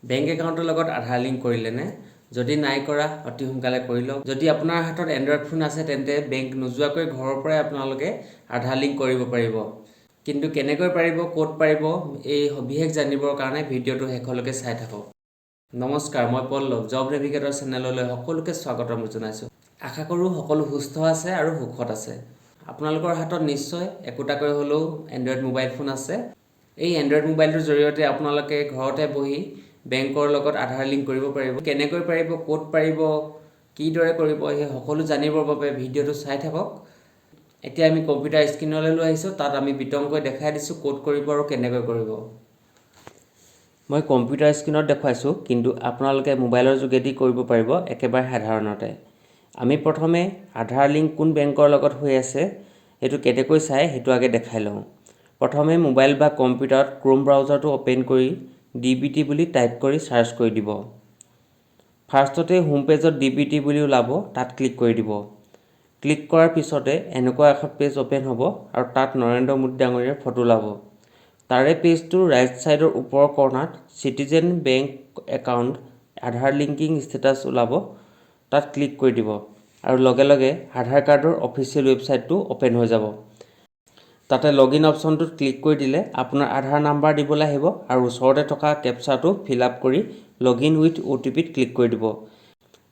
Bank একাউণ্টৰ লগত আধাৰ link কৰিলেনে? যদি নাই কৰা অতি সোনকালে কৰি লওক। যদি আপোনাৰ হাতত এণ্ড্ৰইড ফোন আছে তেন্তে বেংক নোযোৱাকৈ ঘৰৰ পৰাই আপোনালোকে আধাৰ লিংক কৰিব পাৰিব। কিন্তু কেনেকৈ পাৰিব, ক'ত পাৰিব, এই সবিশেষ জানিবৰ কাৰণে ভিডিঅ'টো শেষলৈকে চাই থাকক। নমস্কাৰ, মই পল্লৱ, জব নেভিগেটৰ চেনেললৈ সকলোকে স্বাগতম জনাইছোঁ। আশা কৰোঁ সকলো সুস্থ আছে আৰু সুখত আছে। আপোনালোকৰ হাতত নিশ্চয় একোটাকৈ হ'লেও এণ্ড্ৰইড মোবাইল ফোন আছে। এই এণ্ড্ৰইড মোবাইলটোৰ জৰিয়তে আপোনালোকে ঘৰতে বহি বেংকৰ লগত আধাৰ লিংক কৰিব পাৰিব। কেনেকৈ পাৰিব, ক'ত পাৰিব, কিদৰে কৰিব, সেই সকলো জানিবৰ বাবে ভিডিঅ'টো চাই থাকক। এতিয়া আমি কম্পিউটাৰ স্ক্ৰীনলৈ লৈ আহিছোঁ। তাত আমি বিতংকৈ দেখাই দিছোঁ ক'ত কৰিব আৰু কেনেকৈ কৰিব। মই কম্পিউটাৰ স্ক্ৰীনত দেখুৱাইছোঁ, কিন্তু আপোনালোকে মোবাইলৰ যোগেদি কৰিব পাৰিব একেবাৰে সাধাৰণতে। আমি প্ৰথমে আধাৰ লিংক কোন বেংকৰ লগত হৈ আছে সেইটো কেনেকৈ চাই সেইটো আগে দেখাই লওঁ। প্ৰথমে মোবাইল বা কম্পিউটাৰত ক্ৰোম ব্ৰাউজাৰটো অ'পেন কৰি DBT বুলি টাইপ কৰি চাৰ্চ কৰি দিব। ফাৰ্ষ্টতে হোম পেজত DBT বুলি ওলাব, তাত ক্লিক কৰি দিব। ক্লিক কৰাৰ পিছতে এনেকুৱা এখন পেজ অ'পেন হ'ব আৰু তাত নৰেন্দ্ৰ মোদী ডাঙৰীয়াৰ ফটো ওলাব। তাৰে পেজটোৰ ৰাইট ছাইডৰ ওপৰৰ কৰ্ণাত চিটিজেন বেংক একাউণ্ট আধাৰ লিংকিং ষ্টেটাছ ওলাব, তাত ক্লিক কৰি দিব আৰু লগে লগে আধাৰ কাৰ্ডৰ অফিচিয়েল ৱেবছাইটটো অ'পেন হৈ যাব। তাতে লগইন অপশ্যনটোত ক্লিক কৰি দিলে আপোনাৰ আধাৰ নাম্বাৰ দিবলৈ আহিব আৰু ওচৰতে থকা কেপচাটো ফিল আপ কৰি লগইন উইথ OTPত ক্লিক কৰি দিব।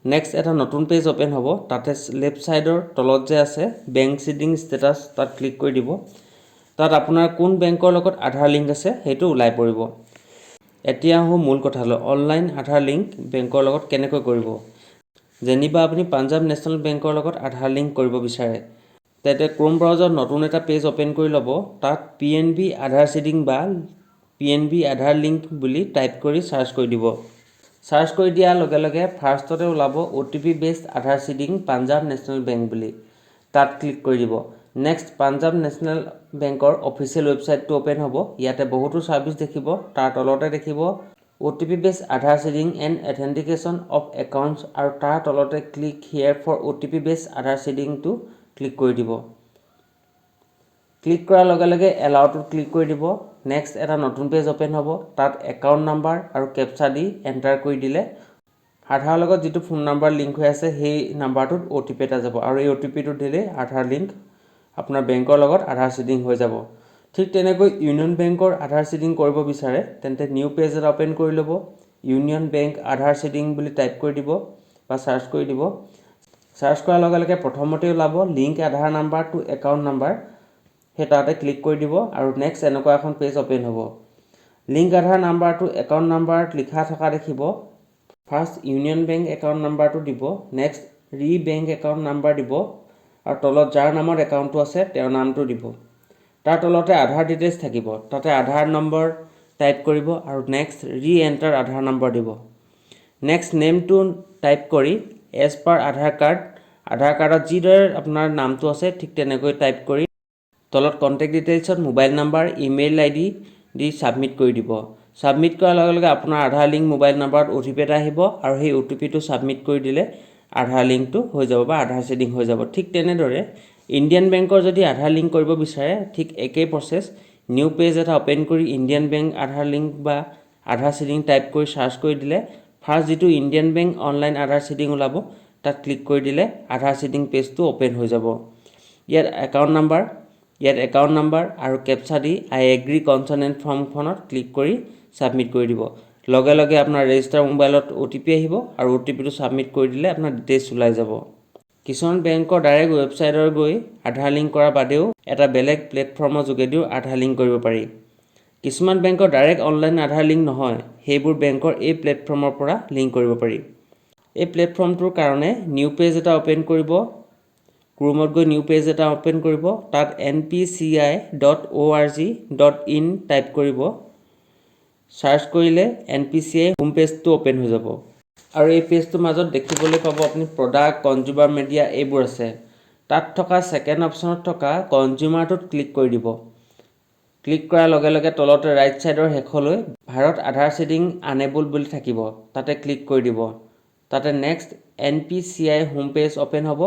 নেক্সট এটা নতুন পেজ অ'পেন হ'ব। তাতে লেফ্ট ছাইডৰ তলত যে আছে বেংক চিডিং ষ্টেটাছ, তাত ক্লিক কৰি দিব। তাত আপোনাৰ কোন বেংকৰ লগত আধাৰ লিংক আছে সেইটো ওলাই পৰিব। এতিয়া আহোঁ মূল কথালৈ, অনলাইন আধাৰ লিংক বেংকৰ লগত কেনেকৈ কৰিব। যেনিবা আপুনি পাঞ্জাৱ নেশ্যনেল বেংকৰ লগত আধাৰ লিংক কৰিব বিচাৰে, তেন্তে ক্ৰোম ব্ৰাউজাৰত নতুন এটা পেজ অ'পেন কৰি ল'ব। তাত PNB আধাৰ চিডিং বা PNB আধাৰ লিংক বুলি টাইপ কৰি চাৰ্চ কৰি দিব। চাৰ্চ কৰি দিয়াৰ লগে লগে ফাৰ্ষ্টতে ওলাব OTP based Aadhaar seeding Punjab national bank বুলি, তাত ক্লিক কৰি দিব। নেক্সট পাঞ্জাৱ নেশ্যনেল বেংকৰ অফিচিয়েল ৱেবছাইটটো অ'পেন হ'ব। ইয়াতে বহুতো ছাৰ্ভিচ দেখিব। তাৰ তলতে দেখিব OTP based Aadhaar seeding and authentication of accounts আৰু তাৰ তলতে click here for OTP based Aadhaar চিডিংটো ক্লিক কৰি দিব। ক্লিক কৰাৰ লগে লগে এলাউটোত ক্লিক কৰি দিব। নেক্সট এটা নতুন পেজ অ'পেন হ'ব। তাত একাউণ্ট নাম্বাৰ আৰু কেপচা দি এণ্টাৰ কৰি দিলে আধাৰৰ লগত যিটো ফোন নাম্বাৰ লিংক হৈ আছে সেই নাম্বাৰটোত OTP এটা যাব আৰু এই OTPটো দিলে আধাৰ লিংক আপোনাৰ বেংকৰ লগত আধাৰ চিডিং হৈ যাব। ঠিক তেনেকৈ ইউনিয়ন বেংকৰ আধাৰ চিডিং কৰিব বিচাৰে তেন্তে নিউ পেজ এটা অ'পেন কৰি ল'ব। ইউনিয়ন বেংক আধাৰ চিডিং বুলি টাইপ কৰি দিব বা চাৰ্চ কৰি দিব। চাৰ্চ কৰাৰ লগে লগে প্ৰথমতে ওলাব লিংক আধাৰ নাম্বাৰ টু একাউণ্ট নাম্বাৰ, সেই তাতে ক্লিক কৰি দিব আৰু নেক্সট এনেকুৱা এখন পেজ অ'পেন হ'ব। লিংক আধাৰ নাম্বাৰ টু একাউণ্ট নাম্বাৰত লিখা থকা দেখিব। ফাৰ্ষ্ট ইউনিয়ন বেংক একাউণ্ট নাম্বাৰটো দিব, নেক্সট বেংক একাউণ্ট নাম্বাৰ দিব আৰু তলত যাৰ নামত একাউণ্টটো আছে তেওঁৰ নামটো দিব। তাৰ তলতে আধাৰ ডিটেইলছ থাকিব, তাতে আধাৰ নম্বৰ টাইপ কৰিব আৰু নেক্সট এণ্টাৰ আধাৰ নম্বৰ দিব। নেক্সট নেমটো টাইপ কৰি এজ পাৰ আধাৰ কাৰ্ডত যিদৰে আপোনাৰ নামটো আছে ঠিক তেনেকৈ টাইপ কৰি তলত কণ্টেক্ট ডিটেইলছত মোবাইল নাম্বাৰ, ইমেইল ID দি ছাবমিট কৰি দিব। ছাবমিট কৰাৰ লগে লগে আপোনাৰ আধাৰ লিংক মোবাইল নাম্বাৰত OTP এটা আহিব আৰু সেই OTPটো ছাবমিট কৰি দিলে আধাৰ লিংকটো হৈ যাব বা আধাৰ চিডিং হৈ যাব। ঠিক তেনেদৰে ইণ্ডিয়ান বেংকৰ যদি আধাৰ লিংক কৰিব বিচাৰে ঠিক একেই প্ৰচেছ। নিউ পেজ এটা অ'পেন কৰি ইণ্ডিয়ান বেংক আধাৰ লিংক বা আধাৰ চিডিং টাইপ কৰি চাৰ্চ কৰি দিলে ফাৰ্ষ্ট যিটো ইণ্ডিয়ান বেংক অনলাইন আধাৰ চিডিং ওলাব তাত ক্লিক কৰি দিলে আধাৰ চিডিং পেজটো অ'পেন হৈ যাব। ইয়াত একাউণ্ট নাম্বাৰ আৰু কেপচা দি আই এগ্ৰি কনচেণ্ট ফৰ্মখনত ক্লিক কৰি ছাবমিট কৰি দিব। লগে লগে আপোনাৰ ৰেজিষ্টাৰ মোবাইলত OTP আহিব আৰু OTPটো ছাবমিট কৰি দিলে আপোনাৰ ডিটেইলছ ওলাই যাব। কিছুমান বেংকৰ ডাইৰেক্ট ৱেবছাইটৰ গৈ আধাৰ লিংক কৰাৰ বাদেও এটা বেলেগ প্লেটফৰ্মৰ যোগেদিও আধাৰ লিংক কৰিব পাৰি। কিছুমান বেংকৰ ডাইৰেক্ট অনলাইন আধাৰ লিংক নহয়, সেইবোৰ বেংকৰ এই প্লেটফৰ্মৰ পৰা লিংক কৰিব পাৰি। এই প্লেটফৰ্মটোৰ কাৰণে নিউ পেজ এটা অ'পেন কৰিব। ক্ৰোমত গৈ নিউ পেজ এটা অ'পেন কৰিব। তাত npci.org.in টাইপ কৰিব। চাৰ্চ কৰিলে NPCI হোম পেজটো অ'পেন হৈ যাব আৰু এই পেজটোৰ মাজত দেখিবলৈ পাব আপুনি প্ৰডাক্ট, কনজিউমাৰ মিডিয়া এইবোৰ আছে। তাত থকা ছেকেণ্ড অপশ্যনত থকা কনজিউমাৰটোত ক্লিক কৰি দিব। ক্লিক কৰাৰ লগে লগে তলতে ৰাইট ছাইডৰ শেষলৈ ভাৰত আধাৰ চিডিং আনেবল বুলি থাকিব, তাতে ক্লিক কৰি দিব। তাতে next NPCI home page open হ'ব।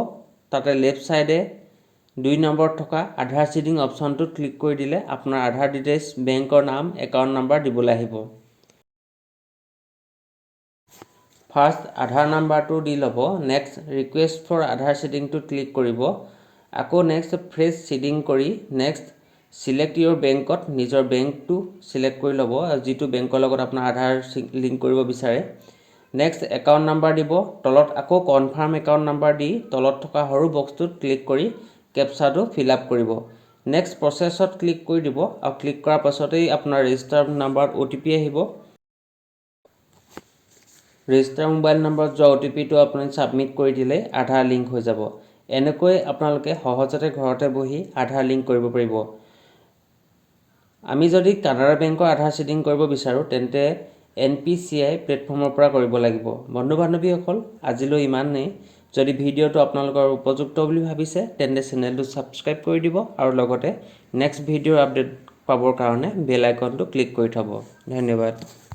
তাতে লেফ্ট ছাইডে 2 নম্বৰত থকা আধাৰ চিডিং অপশ্যনটোত ক্লিক কৰি দিলে আপোনাৰ আধাৰ ডিটেইলছ, বেংকৰ নাম, একাউণ্ট নাম্বাৰ দিবলৈ আহিব। ফাৰ্ষ্ট আধাৰ নাম্বাৰটো দি ল'ব নেক্সট ৰিকুৱেষ্ট ফৰ আধাৰ ছিডিংটো ক্লিক কৰিব আকৌ নেক্সট ফ্ৰেছ ছিডিং কৰি নেক্সট সিলেক্ট ইউৰ বেংকত নিজৰ বেংকটো সিলেক্ট কৰি ল'ব যিটো বেংকৰ লগত আপোনাৰ আধাৰ লিংক কৰিব বিচাৰে নেক্সট একাউণ্ট নাম্বাৰ দিব তলত আকৌ কনফাৰ্ম একাউণ্ট নাম্বাৰ দি তলত থকা সৰু বক্সটোত ক্লিক কৰি কেপচাটো ফিল আপ কৰিব নেক্সট প্ৰচেছত ক্লিক কৰি দিব আৰু ক্লিক কৰাৰ পাছতেই আপোনাৰ ৰেজিষ্টাৰ নাম্বাৰত OTP আহিব ৰেজিষ্টাৰ মোবাইল নম্বৰত যোৱা OTPটো আপুনি সাবমিট কৰি দিলে আধাৰ লিংক হৈ যাব এনেকৈ আপোনালোকে সহজতে ঘৰতে বহি আধাৰ লিংক কৰিব পাৰিব আমি যদি কানাড়া বেংকৰ আধাৰ ছিডিং কৰিব বিচাৰো তেন্তে NPCI প্লেটফৰ্মৰ পৰা কৰিব লাগিব বন্ধু বান্ধৱীসকল আজিলৈ ইমানেই যদি ভিডিঅ'টো আপোনালোকৰ উপযুক্ত বুলি ভাবিছে তেন্তে চেনেলটো সাবস্ক্ৰাইব কৰি দিব আৰু লগতে নেক্সট ভিডিঅ'ৰ আপডেট পাবৰ কাৰণে বেল আইকনটো ক্লিক কৰি থব ধন্যবাদ